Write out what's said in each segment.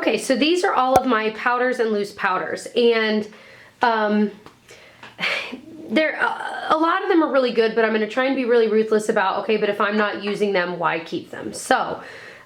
Okay, so these are all of my powders and loose powders, and there a lot of them are really good, but I'm going to try and be really ruthless about, okay, but if I'm not using them, why keep them? So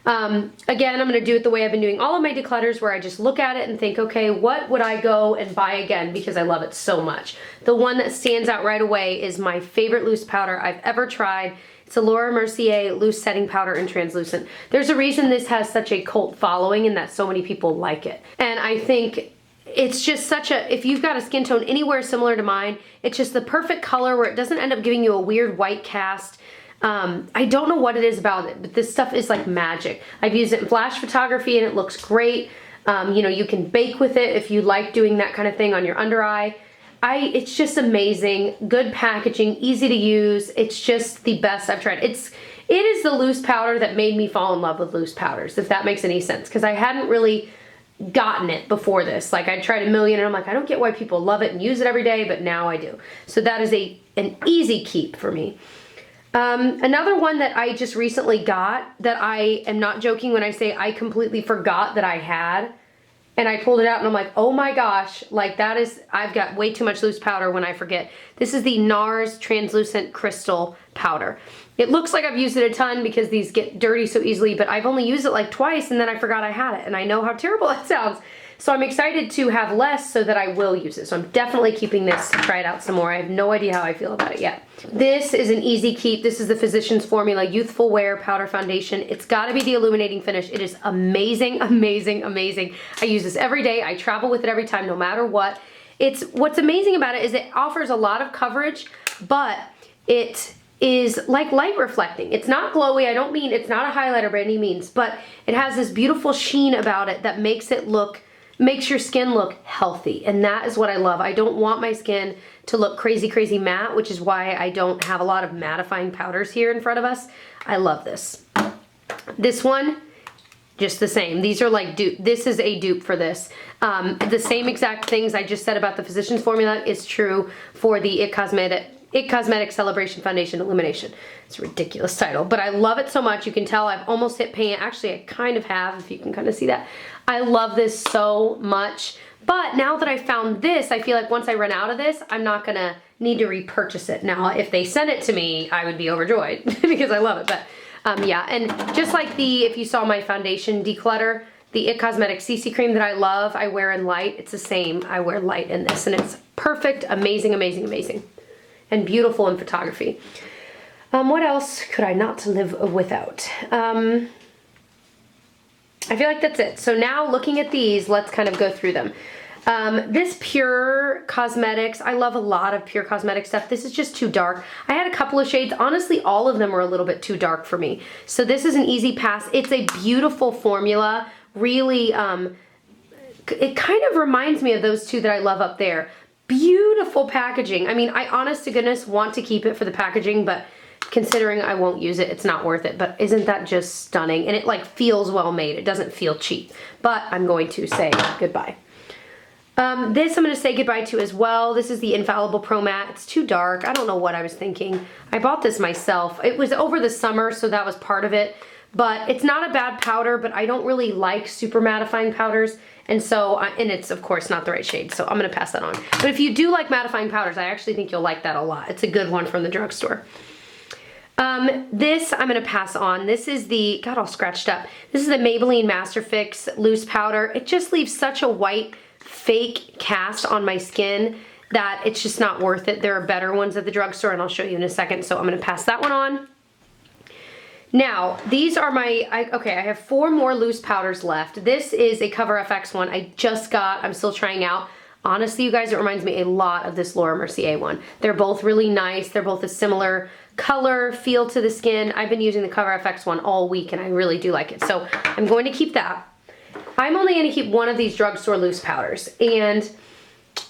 again, I'm going to do it the way I've been doing all of my declutters, where I just look at it and think, okay, what would I go and buy again because I love it so much? The one that stands out right away is my favorite loose powder I've ever tried. It's a Laura Mercier loose setting powder in translucent. There's a reason this has such a cult following and that so many people like it. And I think it's just such a, if you've got a skin tone anywhere similar to mine, it's just the perfect color where it doesn't end up giving you a weird white cast. I don't know what it is about it, but this stuff is like magic. I've used it in flash photography and it looks great. You know, you can bake with it if you like doing that kind of thing on your under eye. It's just amazing, good packaging, easy to use. It's just the best I've tried. It is the loose powder that made me fall in love with loose powders, if that makes any sense, because I hadn't really gotten it before this. Like, I tried a million and I'm like, I don't get why people love it and use it every day, but now I do. So that is an easy keep for me. Another one that I just recently got that I am not joking when I say I completely forgot that I had, and I pulled it out and I'm like, oh my gosh, like that is, I've got way too much loose powder when I forget. This is the Nars Translucent Crystal Powder. It looks like I've used it a ton because these get dirty so easily, but I've only used it like twice and then I forgot I had it, and I know how terrible that sounds. So I'm excited to have less so that I will use it. So I'm definitely keeping this to try it out some more. I have no idea how I feel about it yet. This is an easy keep. This is the Physicians Formula Youthful Wear Powder Foundation. It's gotta be the illuminating finish. It is amazing, amazing, amazing. I use this every day. I travel with it every time, no matter what. What's amazing about it is it offers a lot of coverage, but it is like light reflecting. It's not glowy. I don't mean, it's not a highlighter by any means, but it has this beautiful sheen about it that makes your skin look healthy, and that is what I love. I don't want my skin to look crazy, crazy matte, which is why I don't have a lot of mattifying powders here in front of us. I love this. This one, just the same. These are like dupe. This is a dupe for this. The same exact things I just said about the Physicians Formula is true for the It Cosmetics Celebration Foundation Illumination. It's a ridiculous title, but I love it so much. You can tell I've almost hit pan. Actually, I kind of have, if you can kind of see that. I love this so much, but now that I found this, I feel like once I run out of this, I'm not gonna need to repurchase it. Now, if they sent it to me, I would be overjoyed because I love it, but yeah. And just like if you saw my foundation declutter, the It Cosmetics CC cream that I love, I wear in light. It's the same. I wear light in this, and it's perfect, amazing, amazing, amazing. And beautiful in photography. What else could I not live without? I feel like that's it. So now looking at these, let's kind of go through them. This Pure Cosmetics, I love a lot of Pure Cosmetics stuff. This is just too dark. I had a couple of shades. Honestly, all of them were a little bit too dark for me. So this is an easy pass. It's a beautiful formula. Really, it kind of reminds me of those two that I love up there. Beautiful packaging. I mean, I honest to goodness want to keep it for the packaging, but considering I won't use it, it's not worth it. But isn't that just stunning? And it like feels well made. It doesn't feel cheap, but I'm going to say goodbye. This I'm going to say goodbye to as well. This is the Infallible Pro Matte. It's too dark. I don't know what I was thinking. I bought this myself. It was over the summer, so that was part of it. But it's not a bad powder, but I don't really like super mattifying powders. And so, and it's of course not the right shade, so I'm going to pass that on. But if you do like mattifying powders, I actually think you'll like that a lot. It's a good one from the drugstore. This I'm going to pass on. This is the, got all scratched up. This is the Maybelline Master Fix loose powder. It just leaves such a white fake cast on my skin that it's just not worth it. There are better ones at the drugstore, and I'll show you in a second. So I'm going to pass that one on. Now, these are my, okay, I have 4 more loose powders left. This is a Cover FX one I just got. I'm still trying out. Honestly, you guys, it reminds me a lot of this Laura Mercier one. They're both really nice. They're both a similar color, feel to the skin. I've been using the Cover FX one all week, and I really do like it. So I'm going to keep that. I'm only going to keep one of these drugstore loose powders. And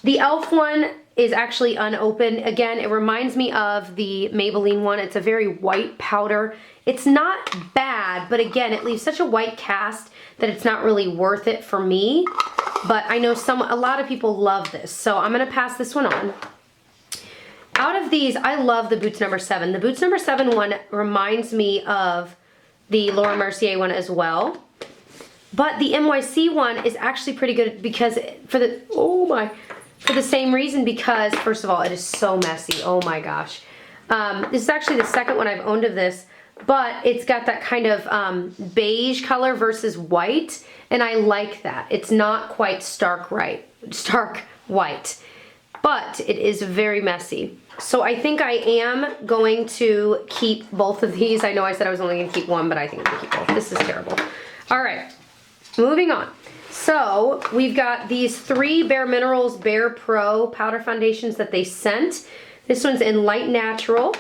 the e.l.f. one is actually unopened. Again, it reminds me of the Maybelline one. It's a very white powder. It's not bad, but again, it leaves such a white cast that it's not really worth it for me. But I know a lot of people love this, so I'm gonna pass this one on. Out of these, I love the Boots number 7. The Boots number 7 one reminds me of the Laura Mercier one as well. But the NYC one is actually pretty good because for the same reason, because first of all, it is so messy. Oh my gosh. This is actually the second one I've owned of this, but it's got that kind of beige color versus white, and I like that. It's not quite stark white, but it is very messy. So I think I am going to keep both of these. I know I said I was only going to keep one, but I think I'm going to keep both. This is terrible. All right, moving on. So we've got these 3 Bare Minerals Bare Pro powder foundations that they sent. This one's in Light Natural.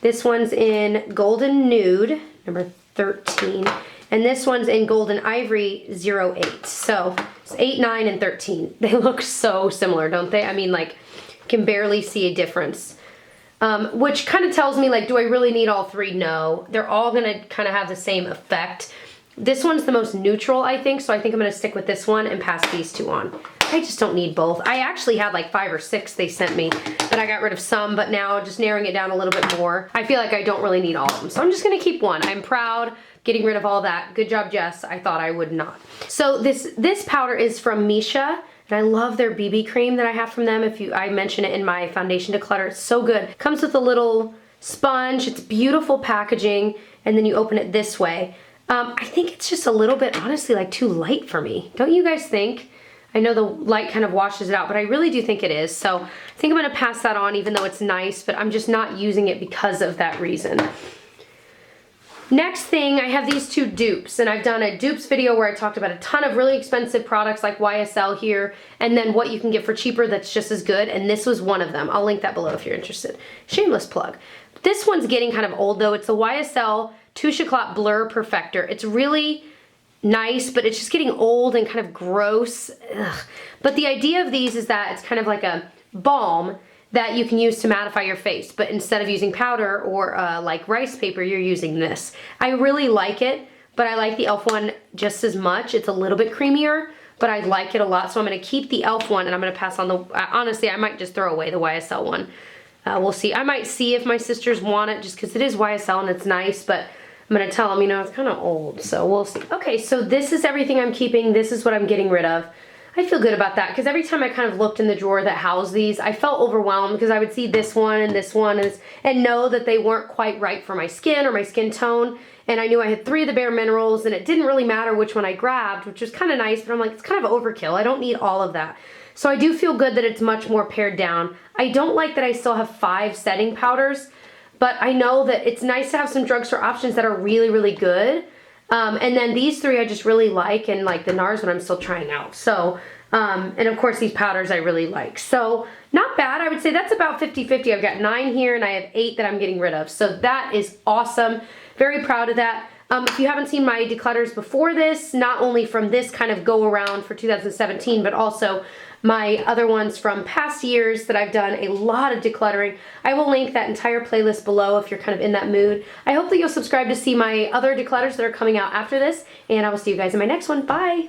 This one's in Golden Nude, number 13. And this one's in Golden Ivory 08. So it's 8, 9, and 13. They look so similar, don't they? I mean, like, can barely see a difference. Which kind of tells me, like, do I really need all 3? No. They're all gonna kind of have the same effect. This one's the most neutral, I think, so I think I'm gonna stick with this one and pass these 2 on. I just don't need both. I actually had like 5 or 6 they sent me, but I got rid of some, but now just narrowing it down a little bit more, I feel like I don't really need all of them. So I'm just gonna keep one. I'm proud getting rid of all that. Good job, Jess. I thought I would not. So this powder is from Misha, and I love their BB cream that I have from them. I mention it in my foundation declutter. It's so good. Comes with a little sponge. It's beautiful packaging, and then you open it this way. I think it's just a little bit, honestly, like too light for me. Don't you guys think? I know the light kind of washes it out, but I really do think it is. So I think I'm gonna pass that on, even though it's nice, but I'm just not using it because of that reason. Next thing, I have these 2 dupes, and I've done a dupes video where I talked about a ton of really expensive products like YSL here, and then what you can get for cheaper that's just as good, and this was one of them. I'll link that below if you're interested. Shameless plug. This one's getting kind of old though. It's the YSL Touche Éclat Blur Perfector. It's really nice, but it's just getting old and kind of gross. Ugh. But the idea of these is that it's kind of like a balm that you can use to mattify your face, but instead of using powder or like rice paper, you're using this. I really like it, but I like the e.l.f. one just as much. It's a little bit creamier, but I like it a lot, so I'm gonna keep the e.l.f. one, and I'm gonna pass on the, honestly, I might just throw away the YSL one. We'll see. I might see if my sisters want it, just because it is YSL and it's nice, but I'm gonna tell them, you know, it's kind of old, so we'll see. Okay, so this is everything I'm keeping. This is what I'm getting rid of. I feel good about that, because every time I kind of looked in the drawer that housed these, I felt overwhelmed because I would see this one and know that they weren't quite right for my skin or my skin tone. And I knew I had 3 of the Bare Minerals, and it didn't really matter which one I grabbed, which was kind of nice, but I'm like, it's kind of overkill. I don't need all of that. So I do feel good that it's much more pared down. I don't like that I still have 5 setting powders, but I know that it's nice to have some drugstore options that are really, really good. And then these 3 I just really like, and like the Nars one I'm still trying out. So, and of course these powders I really like. So not bad. I would say that's about 50-50. I've got 9 here and I have 8 that I'm getting rid of. So that is awesome. Very proud of that. If you haven't seen my declutters before this, not only from this kind of go around for 2017, but also my other ones from past years that I've done a lot of decluttering, I will link that entire playlist below if you're kind of in that mood. I hope that you'll subscribe to see my other declutters that are coming out after this, and I will see you guys in my next one. Bye!